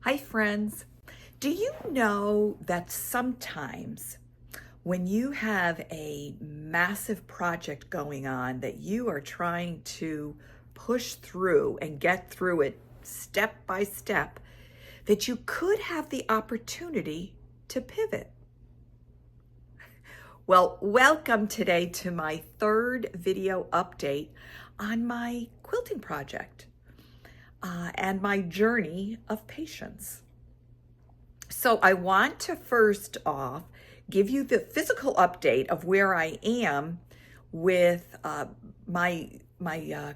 Hi friends. Do you know that sometimes when you have a massive project going on that you are trying to push through and get through it step by step, that you could have the opportunity to pivot? Well, welcome today to my third video update on my quilting project and my journey of patience. So I want to first off give you the physical update of where I am with my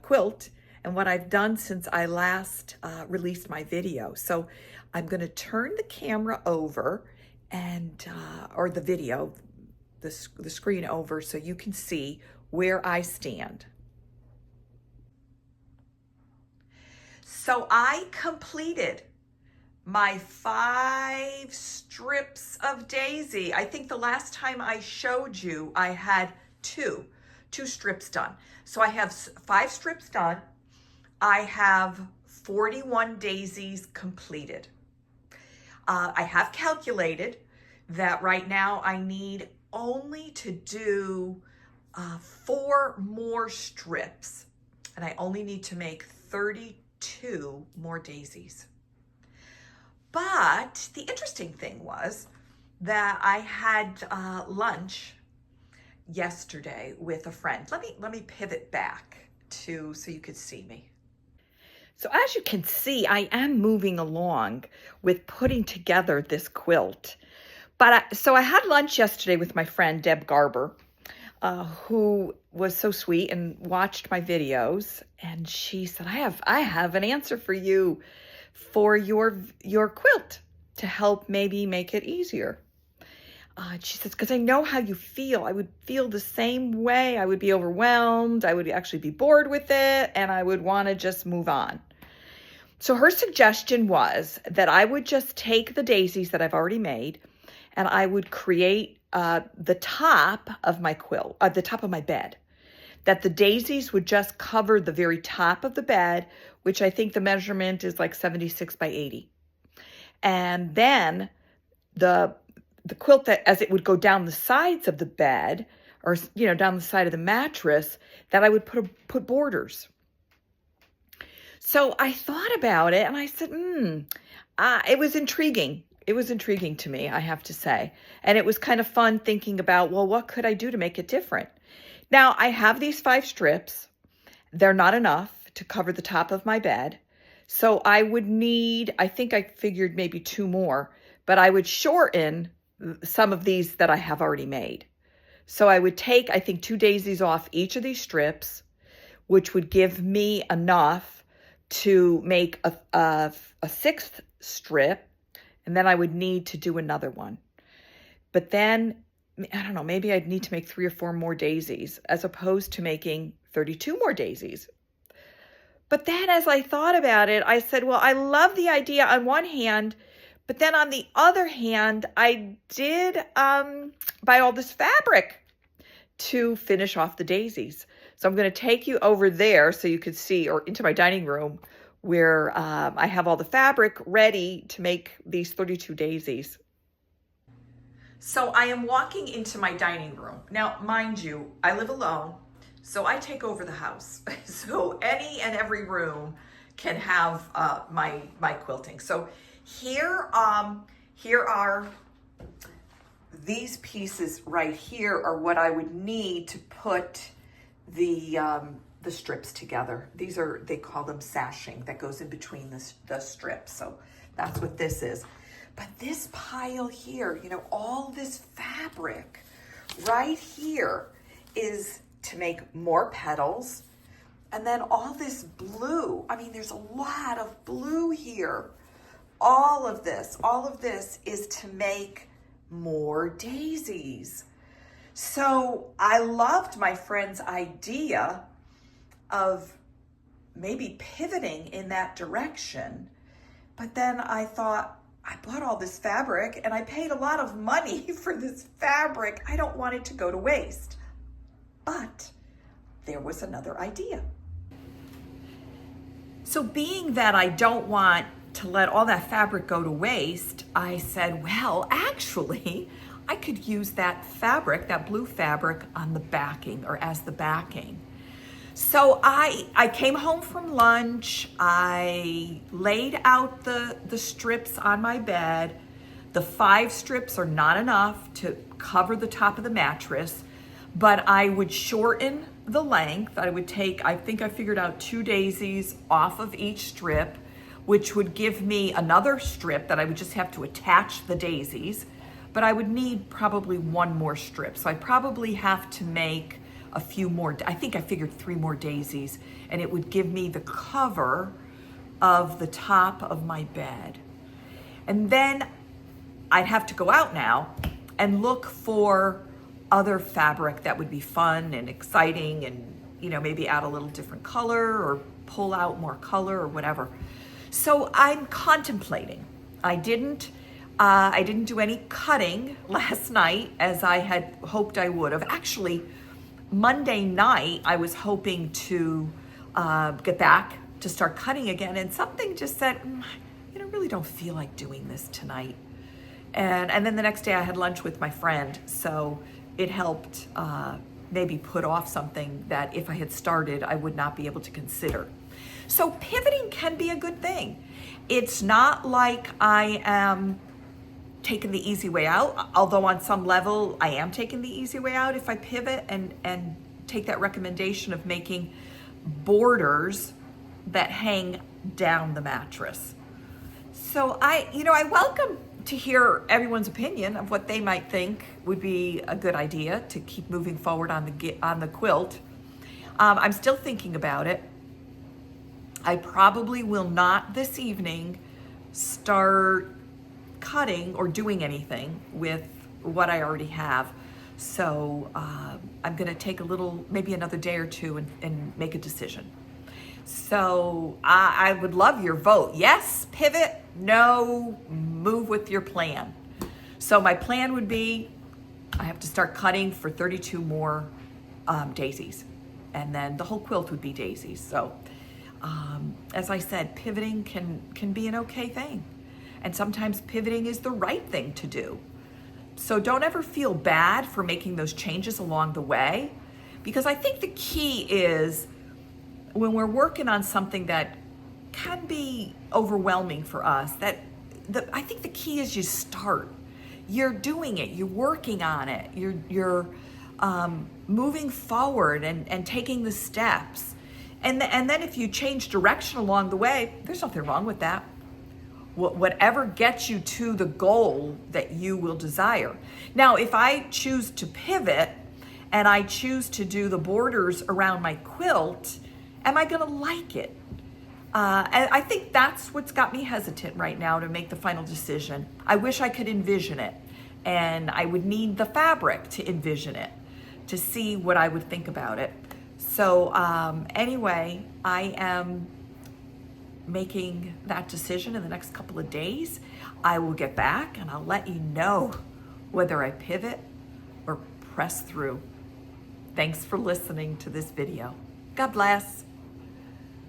quilt and what I've done since I last released my video. So I'm going to turn the camera over and or the video, the screen over, so you can see where I stand. So I completed my 5 strips of daisy. I think the last time I showed you, I had two strips done. So I have 5 strips done. I have 41 daisies completed. I have calculated that right now I need only to do 4 more strips, and I only need to make 32 more daisies. But the interesting thing was that I had lunch yesterday with a friend. Let me pivot back to so you could see me. So as you can see, I am moving along with putting together this quilt. So I had lunch yesterday with my friend Deb Garber, who was so sweet and watched my videos, and she said, I have an answer for you for your quilt to help maybe make it easier. She says, because I know how you feel. I would feel the same way. I would be overwhelmed. I would actually be bored with it, and I would want to just move on. So her suggestion was that I would just take the daisies that I've already made, and I would create the top of my quilt, the top of my bed. That the daisies would just cover the very top of the bed, which I think the measurement is like 76 by 80. And then the quilt, that as it would go down the sides of the bed, or down the side of the mattress, that I would put borders. So I thought about it and I said, it was intriguing. It was intriguing to me, I have to say. And it was kind of fun thinking about, well, what could I do to make it different? Now, I have these 5 strips. They're not enough to cover the top of my bed. So I would need, I think I figured maybe 2 more, but I would shorten some of these that I have already made. So I would take, I think, 2 daisies off each of these strips, which would give me enough to make a 6th strip, and then I would need to do another one. But then, I don't know, maybe I'd need to make 3 or 4 more daisies as opposed to making 32 more daisies. But then as I thought about it, I said, well, I love the idea on one hand, but then on the other hand, I did buy all this fabric to finish off the daisies. So I'm going to take you over there so you could see, or into my dining room, where I have all the fabric ready to make these 32 daisies. So I am walking into my dining room. Now, mind you, I live alone, so I take over the house. So any and every room can have my quilting. So here are these pieces right here are what I would need to put the strips together. They call them sashing, that goes in between the strips. So that's what this is. But this pile here, all this fabric right here is to make more petals. And then all this blue, there's a lot of blue here. All of this is to make more daisies. So I loved my friend's idea of maybe pivoting in that direction. But then I thought, I bought all this fabric and I paid a lot of money for this fabric. I don't want it to go to waste. But there was another idea. So being that I don't want to let all that fabric go to waste, I said, well, actually, I could use that fabric, that blue fabric, on the backing or as the backing. So I came home from lunch, I laid out the strips on my bed. The 5 strips are not enough to cover the top of the mattress, but I would shorten the length. I would take, I think I figured out 2 daisies off of each strip, which would give me another strip that I would just have to attach the daisies, but I would need probably 1 more strip. So I probably have to make a few more, I think I figured 3 more daisies, and it would give me the cover of the top of my bed. And then I'd have to go out now and look for other fabric that would be fun and exciting, and maybe add a little different color or pull out more color or whatever. So I'm contemplating. I didn't do any cutting last night as I had hoped I would have. Actually, Monday night, I was hoping to get back to start cutting again, and something just said, I really don't feel like doing this tonight. And then the next day I had lunch with my friend, so it helped maybe put off something that if I had started, I would not be able to consider. So pivoting can be a good thing. It's not like I am taking the easy way out, although on some level I am taking the easy way out if I pivot and take that recommendation of making borders that hang down the mattress. So I welcome to hear everyone's opinion of what they might think would be a good idea to keep moving forward on the quilt. I'm still thinking about it. I probably will not this evening start cutting or doing anything with what I already have. So I'm gonna take maybe another day or two and make a decision. So I would love your vote. Yes, pivot. No, move with your plan. So my plan would be, I have to start cutting for 32 more daisies, and then the whole quilt would be daisies. So as I said, pivoting can be an okay thing. And sometimes pivoting is the right thing to do. So don't ever feel bad for making those changes along the way, because I think the key is when we're working on something that can be overwhelming for us, I think the key is you start. You're doing it, you're working on it, you're moving forward and taking the steps. And then if you change direction along the way, there's nothing wrong with that. Whatever gets you to the goal that you will desire. Now, if I choose to pivot and I choose to do the borders around my quilt, am I gonna like it? And I think that's what's got me hesitant right now to make the final decision. I wish I could envision it, and I would need the fabric to envision it, to see what I would think about it. So anyway, I am making that decision in the next couple of days. I will get back and I'll let you know whether I pivot or press through. Thanks for listening to this video. God bless.